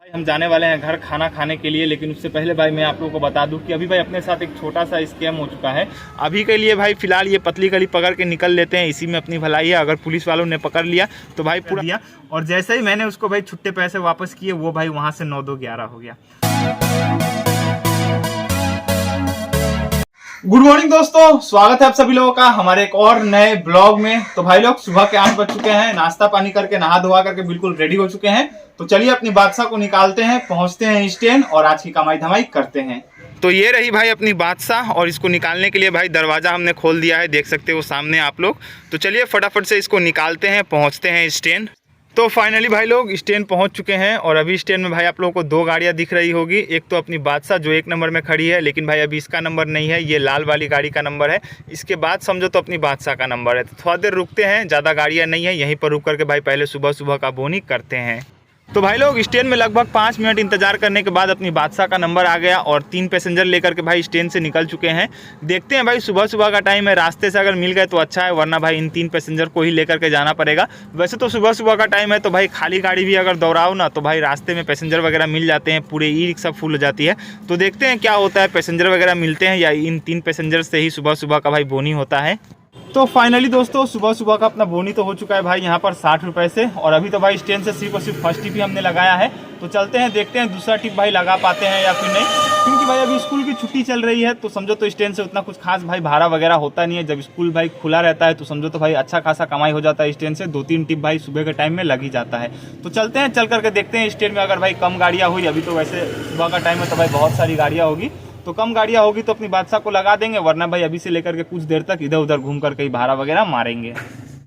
हम जाने वाले हैं घर खाना खाने के लिए, लेकिन उससे पहले भाई मैं आप लोगों को बता दूं कि अभी भाई अपने साथ एक छोटा सा स्कैम हो चुका है। अभी के लिए भाई फिलहाल ये पतली गली पकड़ के निकल लेते हैं, इसी में अपनी भलाई है। अगर पुलिस वालों ने पकड़ लिया तो भाई पूरा दिया, और जैसे ही मैंने उसको भाई छुट्टे पैसे वापस किए वो भाई वहाँ से 9-2-11 हो गया। गुड मॉर्निंग दोस्तों, स्वागत है आप सभी लोगों का हमारे एक और नए ब्लॉग में। तो भाई लोग सुबह के 8 बज चुके हैं, नाश्ता पानी करके नहा धोवा करके बिल्कुल रेडी हो चुके हैं। तो चलिए अपनी बादशाह को निकालते हैं, पहुंचते हैं स्टैंड और आज की कमाई धमाई करते हैं। तो ये रही भाई अपनी बादशाह, और इसको निकालने के लिए भाई दरवाजा हमने खोल दिया है, देख सकते हो सामने आप लोग। तो चलिए फटाफट से इसको निकालते हैं, पहुँचते हैं स्टैंड। तो फाइनली भाई लोग स्टैंड पहुंच चुके हैं, और अभी स्टैंड में भाई आप लोगों को 2 गाड़ियां दिख रही होगी। एक तो अपनी बादशाह जो 1 नंबर में खड़ी है, लेकिन भाई अभी इसका नंबर नहीं है, ये लाल वाली गाड़ी का नंबर है। इसके बाद समझो तो अपनी बादशाह का नंबर है। तो थोड़ा देर रुकते हैं, ज़्यादा गाड़ियाँ नहीं है, यहीं पर रुक करके भाई पहले सुबह सुबह का बोनी करते हैं। तो भाई लोग स्टैंड में लगभग 5 मिनट इंतजार करने के बाद अपनी बादशाह का नंबर आ गया, और 3 पैसेंजर लेकर के भाई स्टैंड से निकल चुके हैं। देखते हैं भाई, सुबह सुबह का टाइम है, रास्ते से अगर मिल गए तो अच्छा है, वरना भाई इन 3 पैसेंजर को ही लेकर के जाना पड़ेगा। वैसे तो सुबह सुबह का टाइम है, तो भाई खाली गाड़ी भी अगर दौड़ाओ ना तो भाई रास्ते में पैसेंजर वगैरह मिल जाते हैं, पूरे ई रिक्शा फुल हो जाती है। तो देखते हैं क्या होता है, पैसेंजर वगैरह मिलते हैं या इन 3 पैसेंजर से ही सुबह सुबह का भाई बोनी होता है। तो फाइनली दोस्तों सुबह सुबह का अपना बोनी तो हो चुका है भाई यहाँ पर 60 रुपये से, और अभी तो भाई स्टैंड से सिर्फ और सिर्फ फर्स्ट टिप ही हमने लगाया है। तो चलते हैं, देखते हैं दूसरा टिप भाई लगा पाते हैं या फिर नहीं, क्योंकि भाई अभी स्कूल की छुट्टी चल रही है। तो समझो तो स्टैंड से उतना कुछ खास भाई भाड़ा वगैरह होता नहीं है। जब स्कूल भाई खुला रहता है तो समझो तो भाई अच्छा खासा कमाई हो जाता है स्टैंड से। 2-3 टिप भाई सुबह के टाइम में लग ही जाता है। तो चलते हैं, चल करके देखते हैं स्टैंड में अगर भाई कम गाड़ियाँ हुई। अभी तो वैसे सुबह का टाइम है तो भाई बहुत सारी गाड़ियाँ होगी, तो कम गाड़ियाँ होगी तो अपनी बादशाह को लगा देंगे, वरना भाई अभी से लेकर के कुछ देर तक इधर उधर घूम कर कहीं भाड़ा वगैरह मारेंगे।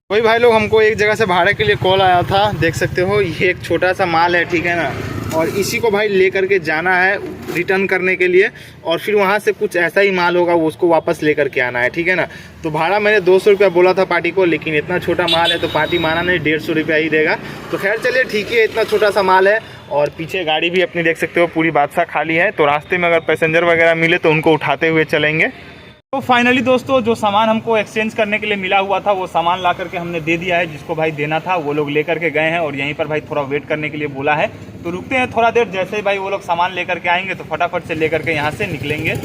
वही भाई लोग हमको एक जगह से भाड़े के लिए कॉल आया था, देख सकते हो ये एक छोटा सा माल है, ठीक है ना, और इसी को भाई लेकर के जाना है रिटर्न करने के लिए, और फिर वहाँ से कुछ ऐसा ही माल होगा वो उसको वापस लेकर के आना है, ठीक है ना। तो भाड़ा मैंने 200 रुपया बोला था पार्टी को, लेकिन इतना छोटा माल है तो पार्टी माना नहीं, 150 रुपया ही देगा। तो खैर चलिए ठीक है, इतना छोटा सा माल है, और पीछे गाड़ी भी अपनी देख सकते हो पूरी बादशाह खाली है। तो रास्ते में अगर पैसेंजर वगैरह मिले तो उनको उठाते हुए चलेंगे। तो फाइनली दोस्तों जो सामान हमको एक्सचेंज करने के लिए मिला हुआ था वो सामान ला करके हमने दे दिया है, जिसको भाई देना था वो लोग लेकर के गए हैं, और यहीं पर भाई थोड़ा वेट करने के लिए बोला है। तो रुकते हैं थोड़ा देर, जैसे ही भाई वो लोग सामान लेकर के आएंगे तो फटाफट से लेकर के यहाँ से निकलेंगे।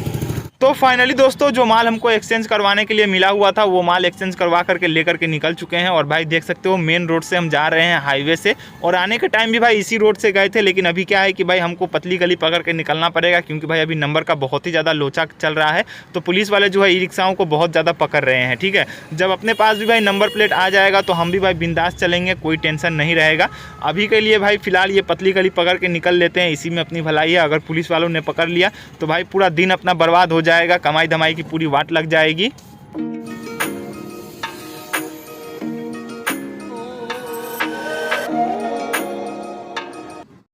तो फाइनली दोस्तों जो माल हमको एक्सचेंज करवाने के लिए मिला हुआ था वो माल एक्सचेंज करवा करके लेकर के निकल चुके हैं, और भाई देख सकते हो मेन रोड से हम जा रहे हैं हाईवे से, और आने के टाइम भी भाई इसी रोड से गए थे। लेकिन अभी क्या है कि भाई हमको पतली गली पकड़ के निकलना पड़ेगा, क्योंकि भाई अभी नंबर का बहुत ही ज़्यादा लोचा चल रहा है। तो पुलिस वाले जो है ई रिक्शाओं को बहुत ज़्यादा पकड़ रहे हैं, ठीक है। जब अपने पास भी भाई नंबर प्लेट आ जाएगा तो हम भी भाई बिंदास चलेंगे, कोई टेंशन नहीं रहेगा। अभी के लिए भाई फिलहाल ये पतली गली पकड़ के निकल लेते हैं, इसी में अपनी भलाई है। अगर पुलिस वालों ने पकड़ लिया तो भाई पूरा दिन अपना बर्बाद हो जाएगा, कमाई धमाई की पूरी वाट लग जाएगी।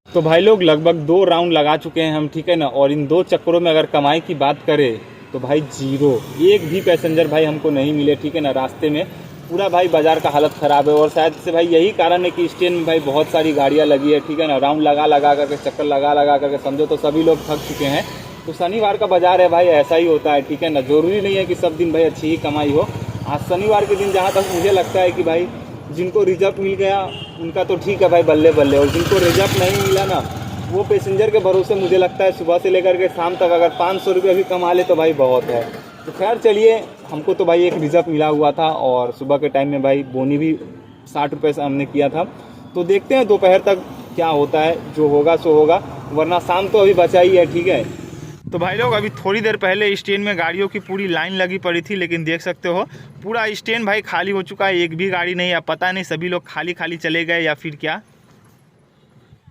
तो भाई लोग लगभग 2 राउंड लगा चुके हैं हम, ठीक है ना, और इन 2 चक्करों में अगर कमाई की बात करें तो भाई 0, एक भी पैसेंजर भाई हमको नहीं मिले, ठीक है ना। रास्ते में पूरा भाई बाजार का हालत ख़राब है, और शायद से भाई यही कारण है कि स्टैंड में भाई बहुत सारी गाड़ियाँ लगी है, ठीक है ना। राउंड लगा लगा करके, चक्कर लगा लगा करके समझो तो सभी लोग थक चुके हैं। तो शनिवार का बाजार है भाई, ऐसा ही होता है, ठीक है ना। ज़रूरी नहीं है कि सब दिन भाई अच्छी ही कमाई हो। आज शनिवार के दिन जहाँ तक मुझे लगता है कि भाई जिनको रिजर्व मिल गया उनका तो ठीक है भाई, बल्ले बल्ले, और जिनको रिजर्व नहीं मिला ना वो पैसेंजर के भरोसे मुझे लगता है सुबह से लेकर के शाम तक अगर 500 रुपये भी कमा ले तो भाई बहुत है। तो खैर चलिए, हमको तो भाई एक रिजर्व मिला हुआ था, और सुबह के टाइम में भाई बोनी भी 60 रुपये से हमने किया था। तो देखते हैं दोपहर तक क्या होता है, जो होगा सो होगा, वरना शाम तो अभी बचा ही है, ठीक है। तो भाई लोग अभी थोड़ी देर पहले स्टैंड में गाड़ियों की पूरी लाइन लगी पड़ी थी, लेकिन देख सकते हो पूरा स्टैंड भाई खाली हो चुका है, एक भी गाड़ी नहीं है। पता नहीं सभी लोग खाली खाली चले गए या फिर क्या।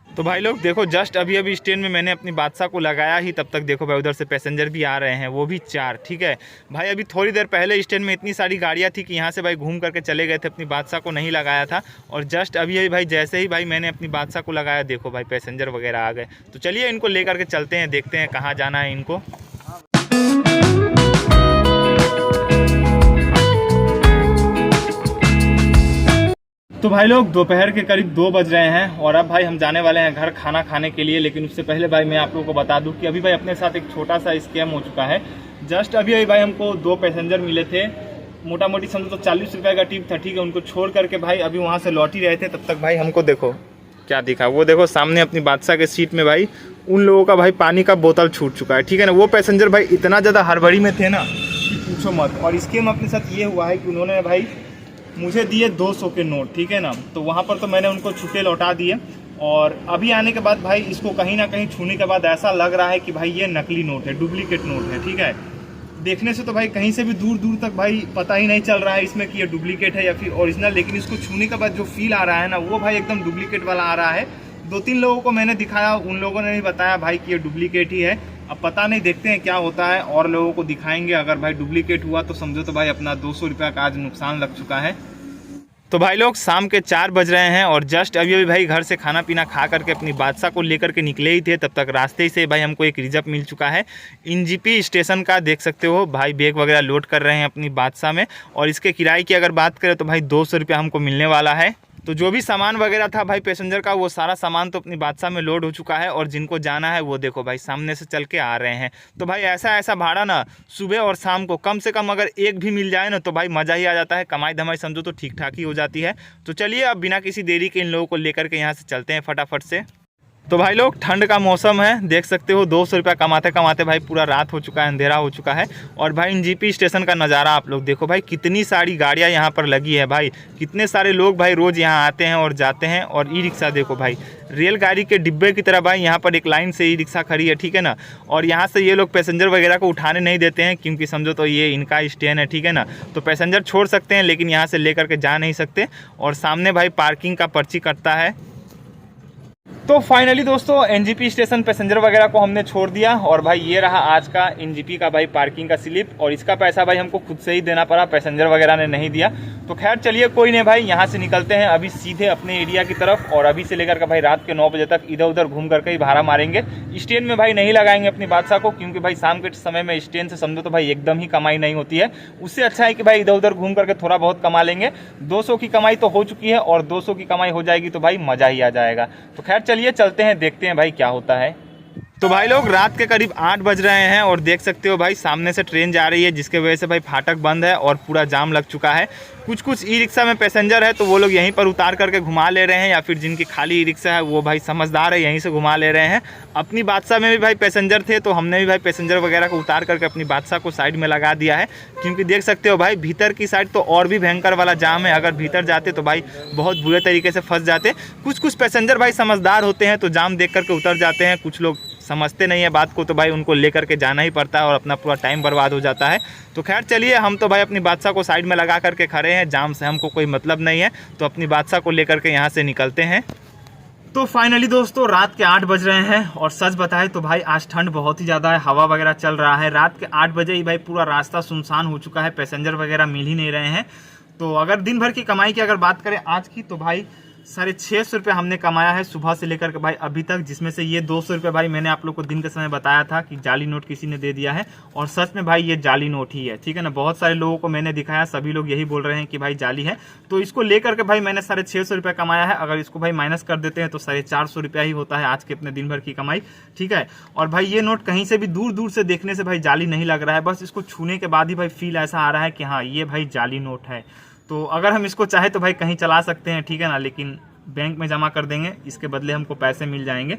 तो भाई लोग देखो जस्ट अभी अभी स्टैंड में मैंने अपनी बादशाह को लगाया ही, तब तक देखो भाई उधर से पैसेंजर भी आ रहे हैं, वो भी 4, ठीक है भाई। अभी थोड़ी देर पहले स्टैंड में इतनी सारी गाड़ियाँ थी कि यहाँ से भाई घूम करके चले गए थे, अपनी बादशाह को नहीं लगाया था। और जस्ट अभी अभी भाई जैसे ही भाई मैंने अपनी बादशाह को लगाया, देखो भाई पैसेंजर वगैरह आ गए। तो चलिए इनको लेकर के चलते हैं, देखते हैं कहाँ जाना है इनको। तो भाई लोग दोपहर के करीब 2 बज रहे हैं, और अब भाई हम जाने वाले हैं घर खाना खाने के लिए। लेकिन उससे पहले भाई मैं आप लोगों को बता दूं कि अभी भाई अपने साथ एक छोटा सा स्कैम हो चुका है। जस्ट अभी भाई हमको 2 पैसेंजर मिले थे, मोटा मोटी समझो तो 40 रुपये का टिप था, ठीक है। उनको छोड़ करके भाई अभी वहाँ से लौट ही रहे थे, तब तक भाई हमको देखो क्या दिखा, वो देखो सामने अपनी बादशाह के सीट में भाई उन लोगों का भाई पानी का बोतल छूट चुका है, ठीक है ना। वो पैसेंजर भाई इतना ज़्यादा हड़बड़ी में थे ना कि पूछो मत। और इसके में अपने साथ ये हुआ है कि उन्होंने भाई मुझे दिए 200 के नोट, ठीक है ना। तो वहाँ पर तो मैंने उनको छुट्टे लौटा दिए, और अभी आने के बाद भाई इसको कहीं ना कहीं छूने के बाद ऐसा लग रहा है कि भाई ये नकली नोट है, डुप्लीकेट नोट है, ठीक है। देखने से तो भाई कहीं से भी दूर दूर तक भाई पता ही नहीं चल रहा है इसमें कि ये डुप्लीकेट है या फिर ओरिजिनल, लेकिन इसको छूने के बाद जो फील आ रहा है ना वो भाई एकदम डुप्लीकेट वाला आ रहा है। 2-3 लोगों को मैंने दिखाया, उन लोगों ने भी बताया भाई कि ये डुप्लीकेट ही है। अब पता नहीं, देखते हैं क्या होता है, और लोगों को दिखाएंगे। अगर भाई डुप्लीकेट हुआ तो समझो तो भाई अपना 200 रुपये का आज नुकसान लग चुका है। तो भाई लोग शाम के 4 बज रहे हैं और जस्ट अभी भाई घर से खाना पीना खा करके अपनी बादशाह को लेकर के निकले ही थे, तब तक रास्ते से भाई हमको एक रिजर्व मिल चुका है एनजीपी स्टेशन का। देख सकते हो भाई बैग वगैरह लोड कर रहे हैं अपनी बादशाह में, और इसके किराए की अगर बात करें तो भाई 200 रुपये हमको मिलने वाला है। तो जो भी सामान वगैरह था भाई पैसेंजर का, वो सारा सामान तो अपनी बादशाह में लोड हो चुका है, और जिनको जाना है वो देखो भाई सामने से चल के आ रहे हैं। तो भाई ऐसा भाड़ा ना सुबह और शाम को कम से कम अगर एक भी मिल जाए ना तो भाई मज़ा ही आ जाता है, कमाई धमाई समझो तो ठीक ठाक ही हो जाती है। तो चलिए अब बिना किसी देरी के इन लोगों को लेकर के यहाँ से चलते हैं फटाफट से। तो भाई लोग ठंड का मौसम है, देख सकते हो 200 रुपया कमाते कमाते भाई पूरा रात हो चुका है, अंधेरा हो चुका है। और भाई एनजीपी स्टेशन का नज़ारा आप लोग देखो भाई, कितनी सारी गाड़ियां यहाँ पर लगी है भाई, कितने सारे लोग भाई रोज़ यहाँ आते हैं और जाते हैं। और ई रिक्शा देखो भाई, रेलगाड़ी के डिब्बे की तरह भाई यहाँ पर एक लाइन से ई रिक्शा खड़ी है, ठीक है ना। और यहाँ से ये लोग पैसेंजर वगैरह को उठाने नहीं देते हैं, क्योंकि समझो तो ये इनका स्टैंड है, ठीक है ना। तो पैसेंजर छोड़ सकते हैं लेकिन यहाँ से लेकर के जा नहीं सकते। और सामने भाई पार्किंग का पर्ची कटता है। तो फाइनली दोस्तों एनजीपी स्टेशन पैसेंजर वगैरह को हमने छोड़ दिया, और भाई ये रहा आज का एनजीपी का भाई पार्किंग का स्लिप, और इसका पैसा भाई हमको खुद से ही देना पड़ा, पैसेंजर वगैरह ने नहीं दिया। तो खैर चलिए कोई नहीं भाई, यहाँ से निकलते हैं अभी सीधे अपने एरिया की तरफ, और अभी से लेकर के भाई रात के 9 बजे तक इधर उधर घूम करके ही भाड़ा मारेंगे। स्टैंड में भाई नहीं लगाएंगे अपनी बादशाह को, क्योंकि भाई शाम के समय में स्टैंड से समझो तो भाई एकदम ही कमाई नहीं होती है। उससे अच्छा है कि भाई इधर उधर घूम करके थोड़ा बहुत कमा लेंगे। 200 की कमाई तो हो चुकी है, और 200 की कमाई हो जाएगी तो भाई मज़ा ही आ जाएगा। तो खैर चलिए चलते हैं, देखते हैं भाई क्या होता है। तो भाई लोग रात के करीब 8 बज रहे हैं, और देख सकते हो भाई सामने से ट्रेन जा रही है, जिसके वजह से भाई फाटक बंद है और पूरा जाम लग चुका है। कुछ ई रिक्शा में पैसेंजर है तो वो लोग यहीं पर उतार करके घुमा ले रहे हैं, या फिर जिनकी खाली ई रिक्शा है वो भाई समझदार है यहीं से घुमा ले रहे हैं। अपनी बादशाह में भी भाई पैसेंजर थे, तो हमने भी भाई पैसेंजर वगैरह को उतार करके अपनी बादशाह को साइड में लगा दिया है, क्योंकि देख सकते हो भाई भीतर की साइड तो और भी भयंकर वाला जाम है। अगर भीतर जाते तो भाई बहुत बुरे तरीके से फंस जाते। कुछ पैसेंजर भाई समझदार होते हैं तो जाम देख करके उतर जाते हैं, कुछ लोग समझते नहीं है बात को, तो भाई उनको लेकर के जाना ही पड़ता है और अपना पूरा टाइम बर्बाद हो जाता है। तो खैर चलिए, हम तो भाई अपनी बादशाह को साइड में लगा करके खड़े हैं, जाम से हमको कोई मतलब नहीं है, तो अपनी बादशाह को लेकर के यहाँ से निकलते हैं। तो फाइनली दोस्तों रात के 8 बज रहे हैं, और सच बताएं तो भाई आज ठंड बहुत ही ज़्यादा है, हवा वगैरह चल रहा है। रात के 8 बजे ही भाई पूरा रास्ता सुनसान हो चुका है, पैसेंजर वगैरह मिल ही नहीं रहे हैं। तो अगर दिन भर की कमाई की अगर बात करें आज की, तो भाई 650 रुपये हमने कमाया है सुबह से लेकर के भाई अभी तक, जिसमें से ये 200 रुपये भाई मैंने आप लोग को दिन के समय बताया था कि जाली नोट किसी ने दे दिया है, और सच में भाई ये जाली नोट ही है, ठीक है ना। बहुत सारे लोगों को मैंने दिखाया, सभी लोग यही बोल रहे हैं कि भाई जाली है। तो इसको लेकर के भाई मैंने 650 रुपये कमाया है। अगर इसको भाई माइनस कर देते हैं तो 450 रुपया ही होता है आज के अपने दिन भर की कमाई, ठीक है। और भाई ये नोट कहीं से भी दूर दूर से देखने से भाई जाली नहीं लग रहा है, बस इसको छूने के बाद ही भाई फील ऐसा आ रहा है कि हाँ ये भाई जाली नोट है। तो अगर हम इसको चाहे तो भाई कहीं चला सकते हैं, ठीक है ना, लेकिन बैंक में जमा कर देंगे, इसके बदले हमको पैसे मिल जाएंगे।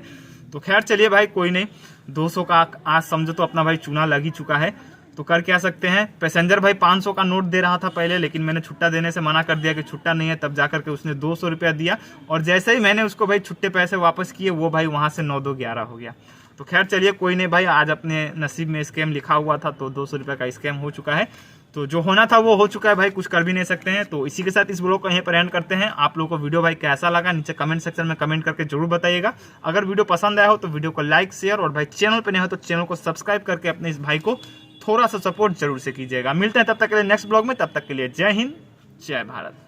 तो खैर चलिए भाई कोई नहीं, 200 का आज समझो तो अपना भाई चूना लग ही चुका है। तो कर क्या सकते हैं। पैसेंजर भाई 500 का नोट दे रहा था पहले, लेकिन मैंने छुट्टा देने से मना कर दिया कि छुट्टा नहीं है, तब जाकर के उसने 200 रुपया दिया, और जैसे ही मैंने उसको भाई छुट्टे पैसे वापस किए वो भाई वहाँ से 9-2-11 हो गया। तो खैर चलिए कोई नहीं भाई, आज अपने नसीब में स्कैम लिखा हुआ था, तो 200 रुपये का स्कैम हो चुका है। तो जो होना था वो हो चुका है भाई, कुछ कर भी नहीं सकते हैं। तो इसी के साथ इस ब्लॉग को यहीं पर एंड करते हैं। आप लोगों को वीडियो भाई कैसा लगा नीचे कमेंट सेक्शन में कमेंट करके जरूर बताइएगा। अगर वीडियो पसंद आया हो तो वीडियो को लाइक शेयर, और भाई चैनल पर नहीं हो तो चैनल को सब्सक्राइब करके अपने इस भाई को थोड़ा सा सपोर्ट जरूर से कीजिएगा। मिलते हैं तब तक के लिए नेक्स्ट ब्लॉग में, तब तक के लिए जय हिंद जय भारत।